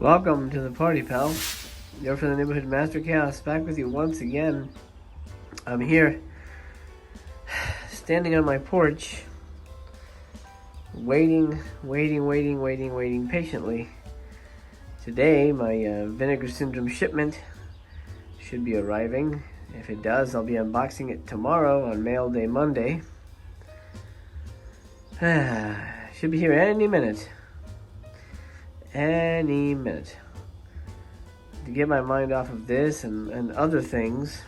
Welcome to the party, pal. You're from the Neighborhood Master Chaos, back with you once again. I'm here, standing on my porch, waiting patiently. Today, my Vinegar Syndrome shipment should be arriving. If it does, I'll be unboxing it tomorrow on Mail Day Monday. Should be here any minute. Any minute. To get my mind off of this and other things,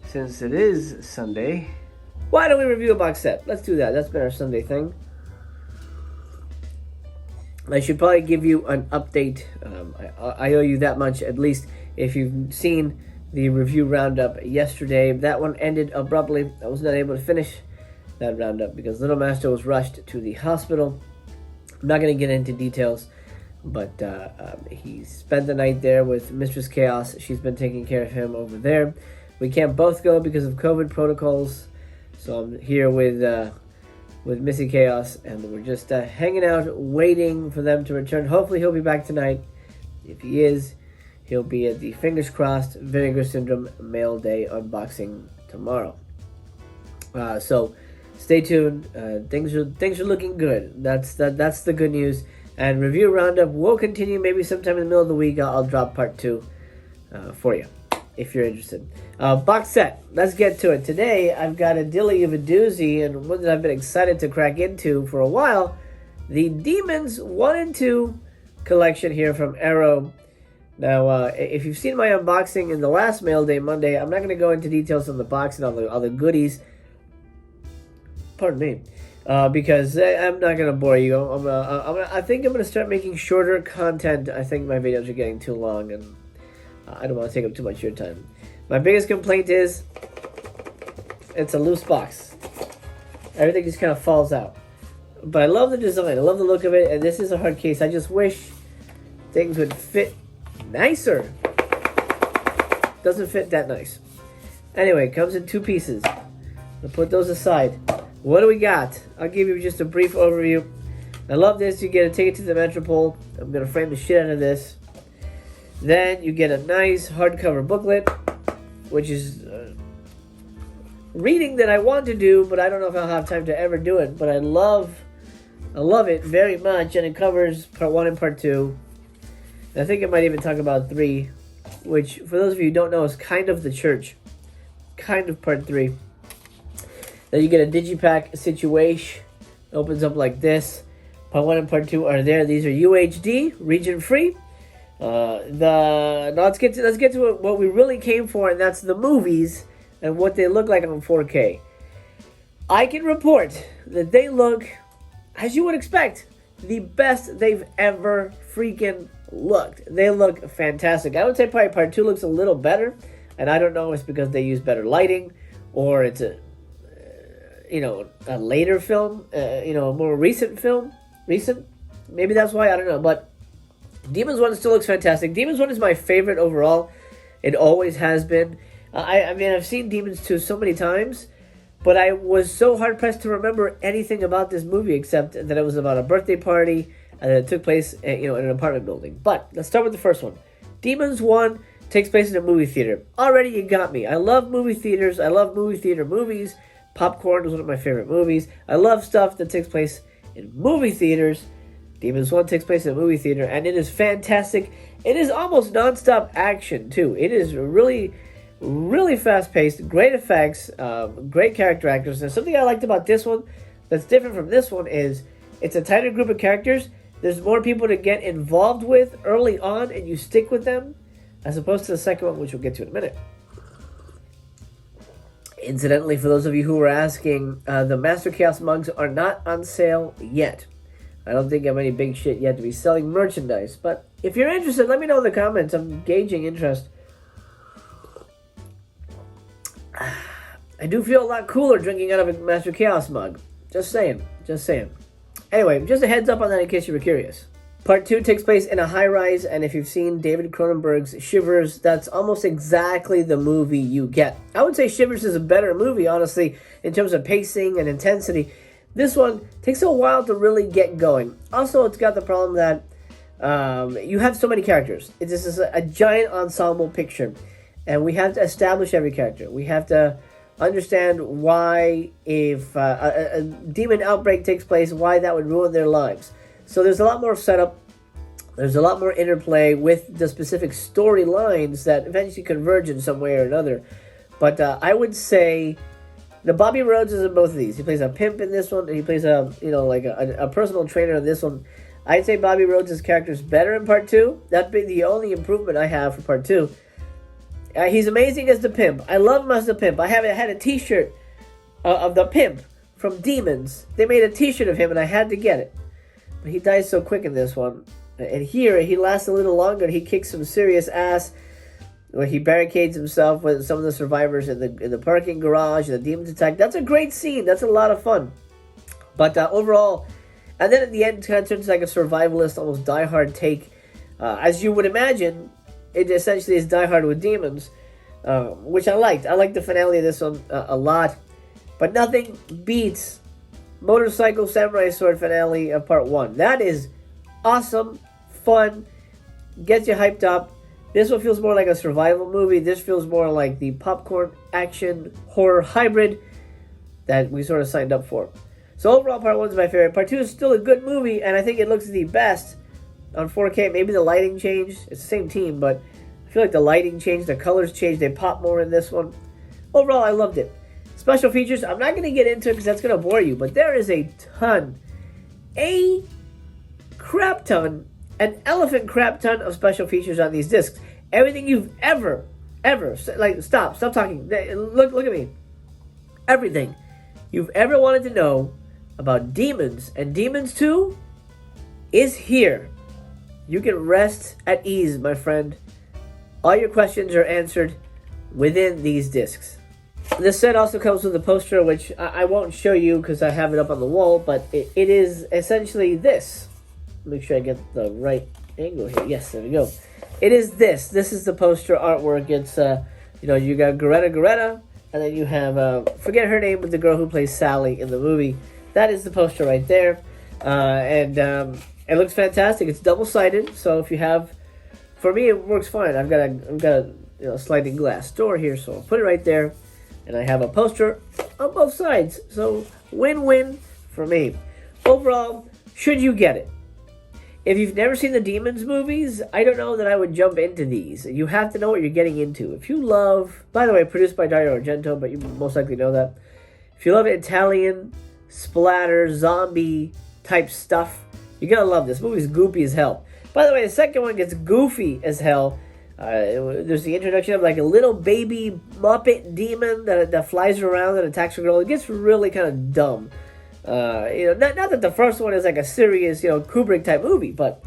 since it is Sunday, why don't we review a box set? Let's do that. That's been our Sunday thing. I should probably give you an update. I owe you that much, at least if you've seen the review roundup yesterday. That one ended abruptly. I was not able to finish that roundup because Little Master was rushed to the hospital. I'm not going to get into details, but he spent the night there with Mistress Chaos. She's been taking care of him over there. We can't both go because of COVID protocols, so I'm here with Missy Chaos, and we're just hanging out, waiting for them to return. Hopefully he'll be back tonight. If he is, he'll be at the fingers crossed Vinegar Syndrome Mail Day unboxing tomorrow. So stay tuned. Things are looking good. That's the good news. And review roundup will continue. Maybe sometime in the middle of the week I'll drop part 2 for you if you're interested. Box set. Let's get to it. Today I've got a dilly of a doozy, and one that I've been excited to crack into for a while. The Demons 1 and 2 collection here from Arrow. Now, if you've seen my unboxing in the last Mail Day Monday, I'm not going to go into details on the box and all the goodies. Pardon me, because I'm not gonna bore you. I think I'm gonna start making shorter content. I think my videos are getting too long, and I don't want to take up too much of your time. My biggest complaint is it's a loose box. Everything just kind of falls out. But I love the design. I love the look of it, and this is a hard case. I just wish things would fit nicer. Doesn't fit that nice. Anyway, it comes in 2 pieces. I'll put those aside. What do we got? I'll give you just a brief overview. I love this. You get a ticket to the Metropole. I'm going to frame the shit out of this. Then you get a nice hardcover booklet, which is reading that I want to do, but I don't know if I'll have time to ever do it. But I love it very much, and it covers part 1 and part 2. And I think I might even talk about 3, which, for those of you who don't know, is kind of the church. Kind of part 3. Then you get a digipack situation. It opens up like this. Part 1 and part 2 are there. These are UHD, region free. Now let's get to what we really came for, and that's the movies and what they look like on 4K. I can report that they look, as you would expect, the best they've ever freaking looked. They look fantastic. I would say probably part 2 looks a little better, and I don't know if it's because they use better lighting or it's a later film, a more recent film. Maybe that's why, I don't know. But Demons 1 still looks fantastic. Demons 1 is my favorite overall. It always has been. I mean, I've seen Demons 2 so many times, but I was so hard-pressed to remember anything about this movie except that it was about a birthday party and it took place, in an apartment building. But let's start with the first one. Demons 1 takes place in a movie theater. Already you got me. I love movie theaters. I love movie theater movies. Popcorn is one of my favorite movies. I love stuff that takes place in movie theaters. Demons 1 takes place in a movie theater, and it is fantastic. It is almost non-stop action, too. It is really, really fast-paced, great effects, great character actors. And something I liked about this one that's different from this one is it's a tighter group of characters. There's more people to get involved with early on, and you stick with them, as opposed to the second one, which we'll get to in a minute. Incidentally, for those of you who were asking, the Master Chaos mugs are not on sale yet. I don't think I have any big shit yet to be selling merchandise. But if you're interested, let me know in the comments. I'm gauging interest. I do feel a lot cooler drinking out of a Master Chaos mug. Just saying. Anyway, just a heads up on that in case you were curious. Part 2 takes place in a high-rise, and if you've seen David Cronenberg's Shivers, that's almost exactly the movie you get. I would say Shivers is a better movie, honestly, in terms of pacing and intensity. This one takes a while to really get going. Also, it's got the problem that You have so many characters. This is a giant ensemble picture, and we have to establish every character. We have to understand why, if a demon outbreak takes place, why that would ruin their lives. So there's a lot more setup. There's a lot more interplay with the specific storylines that eventually converge in some way or another. But I would say the Bobby Rhodes is in both of these. He plays a pimp in this one, and he plays a personal trainer in this one. I'd say Bobby Rhodes' character is better in part 2. That'd be the only improvement I have for part 2. He's amazing as the pimp. I love him as the pimp. I had a t-shirt of the pimp from Demons. They made a t-shirt of him, and I had to get it. But he dies so quick in this one. And here, he lasts a little longer. He kicks some serious ass, where he barricades himself with some of the survivors in the parking garage, and the demons attack. That's a great scene. That's a lot of fun. But overall, and then at the end, it kind of turns like a survivalist, almost Die Hard take. As you would imagine, it essentially is Die Hard with demons, which I liked. I liked the finale of this one a lot. But nothing beats Motorcycle Samurai Sword finale of part 1. That is awesome, fun, gets you hyped up. This one feels more like a survival movie. This feels more like the popcorn action horror hybrid that we sort of signed up for. So overall, part 1 is my favorite. Part 2 is still a good movie, and I think it looks the best on 4K. Maybe the lighting changed. It's the same team, but I feel like the lighting changed, the colors changed, they pop more in this one. Overall, I loved it. Special features, I'm not going to get into it because that's going to bore you, but there is a crap ton, an elephant crap ton of special features on these discs. Everything you've ever, like, stop talking. Look at me. Everything you've ever wanted to know about Demons and Demons 2 is here. You can rest at ease, my friend. All your questions are answered within these discs. This set also comes with a poster, which I won't show you because I have it up on the wall, but it is essentially this. Make sure I get the right angle here. Yes, there we go. It is this. This is the poster artwork. It's, you got Greta, and then you have, forget her name, but the girl who plays Sally in the movie. That is the poster right there. And it looks fantastic. It's double-sided, so if you have, for me, it works fine. I've got a sliding glass door here, so I'll put it right there. And I have a poster on both sides. So win-win for me. Overall, should you get it? If you've never seen the Demons movies, I don't know that I would jump into these. You have to know what you're getting into. If you love, by the way, produced by Dario Argento, but you most likely know that. If you love Italian splatter, zombie type stuff, you're going to love this. This movie's goofy as hell. By the way, the second one gets goofy as hell. There's the introduction of like a little baby Muppet demon that flies around and attacks a girl. It gets really kind of dumb. Not that the first one is like a serious, Kubrick type movie, but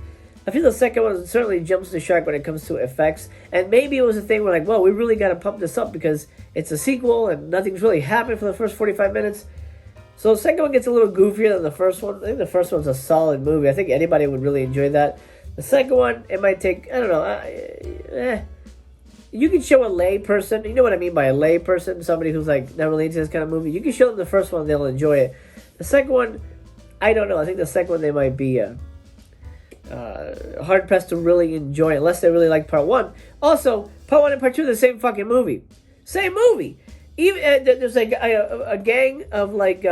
I feel the second one certainly jumps the shark when it comes to effects. And maybe it was a thing where like, well, we really got to pump this up because it's a sequel and nothing's really happened for the first 45 minutes. So the second one gets a little goofier than the first one. I think the first one's a solid movie. I think anybody would really enjoy that. The second one, it might take, I don't know, you can show a lay person, you know what I mean by a lay person, somebody who's like not really into this kind of movie. You can show them the first one, they'll enjoy it. The second one, I don't know. I think the second one they might be hard pressed to really enjoy unless they really like part 1. Also, part 1 and part 2 are the same fucking movie. Same movie. Even there's like a gang of like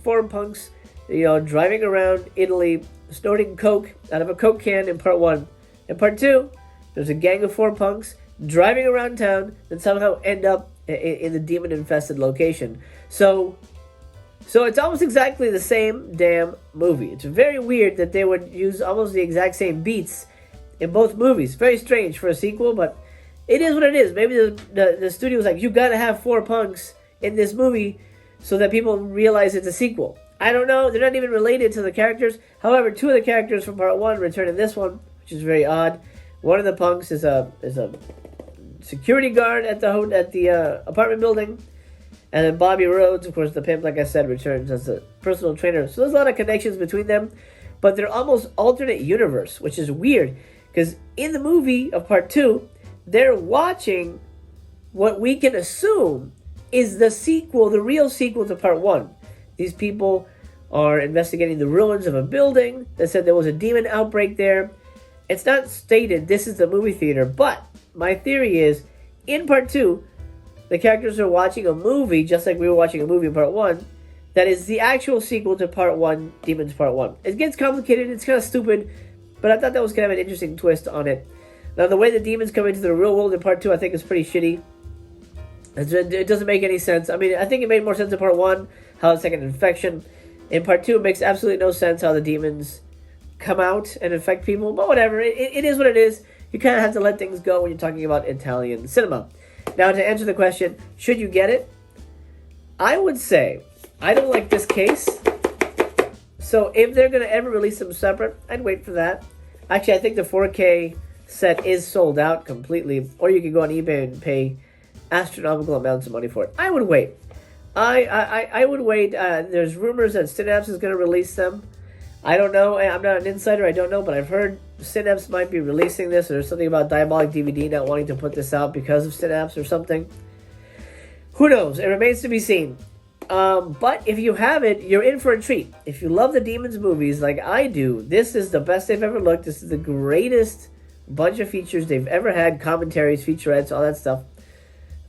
foreign punks, driving around Italy, snorting coke out of a coke can in part 1. In part 2, there's a gang of 4 punks driving around town that somehow end up in the demon-infested location. So it's almost exactly the same damn movie. It's very weird that they would use almost the exact same beats in both movies. Very strange for a sequel, but it is what it is. Maybe the studio was like, you gotta have 4 punks in this movie so that people realize it's a sequel. I don't know. They're not even related to the characters. However, 2 of the characters from part 1 return in this one, which is very odd. One of the punks is a security guard at the apartment building. And then Bobby Rhodes, of course, the pimp, like I said, returns as a personal trainer. So there's a lot of connections between them. But they're almost alternate universe, which is weird. Because in the movie of part 2, they're watching what we can assume is the sequel, the real sequel to part 1. These people are investigating the ruins of a building that said there was a demon outbreak there. it's not stated this is the movie theater, but my theory is in part 2, the characters are watching a movie just like we were watching a movie in part 1 that is the actual sequel to part 1, Demons Part 1. It gets complicated, it's kind of stupid, but I thought that was kind of an interesting twist on it. Now, the way the demons come into the real world in part 2, I think is pretty shitty. It doesn't make any sense. I mean, I think it made more sense in part 1, how it's like an infection. In part 2, it makes absolutely no sense how the demons come out and infect people, but whatever. It is what it is. You kind of have to let things go when you're talking about Italian cinema. Now, to answer the question, should you get it? I would say, I don't like this case. So if they're going to ever release them separate, I'd wait for that. Actually, I think the 4K set is sold out completely. Or you can go on eBay and pay astronomical amounts of money for it. I would wait. I would wait. There's rumors that Synapse is going to release them. I don't know. I'm not an insider. I don't know. But I've heard Synapse might be releasing this. Or there's something about Diabolic DVD not wanting to put this out because of Synapse or something. Who knows? It remains to be seen. But if you have it, you're in for a treat. If you love the Demons movies like I do, this is the best they've ever looked. This is the greatest bunch of features they've ever had. Commentaries, featurettes, all that stuff.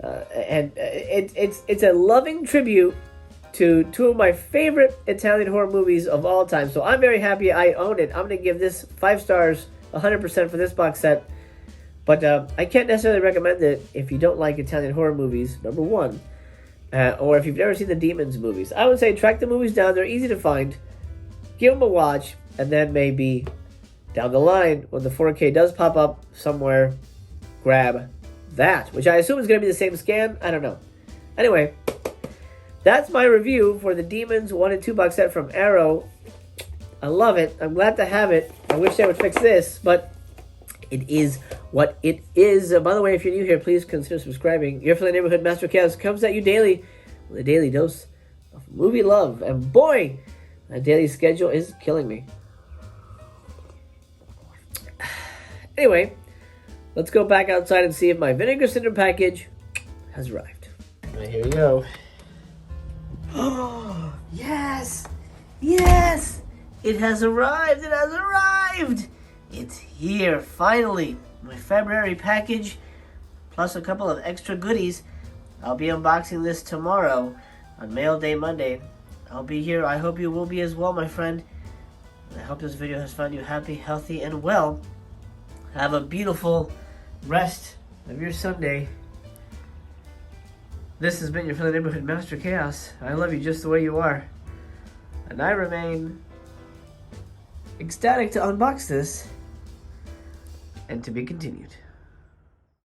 And it's a loving tribute to two of my favorite Italian horror movies of all time. So I'm very happy I own it. I'm going to give this 5 stars, 100% for this box set. But I can't necessarily recommend it if you don't like Italian horror movies, number one. Or if you've never seen the Demons movies. I would say track the movies down. They're easy to find. Give them a watch. And then maybe down the line, when the 4K does pop up somewhere, grab that. Which I assume is going to be the same scan. I don't know. Anyway, that's my review for the Demons 1 and 2 box set from Arrow. I love it. I'm glad to have it. I wish they would fix this, but it is what it is. By the way, if you're new here, please consider subscribing. Your friendly neighborhood Master Chaos comes at you daily with a daily dose of movie love. And boy, that daily schedule is killing me. Anyway, let's go back outside and see if my Vinegar Syndrome package has arrived. Right, here we go. Oh, yes! Yes! It has arrived! It has arrived! It's here, finally. My February package, plus a couple of extra goodies. I'll be unboxing this tomorrow on Mail Day Monday. I'll be here. I hope you will be as well, my friend. I hope this video has found you happy, healthy, and well. Have a beautiful rest of your Sunday. This has been your friendly neighborhood Master Chaos. I love you just the way you are. And I remain ecstatic to unbox this and to be continued.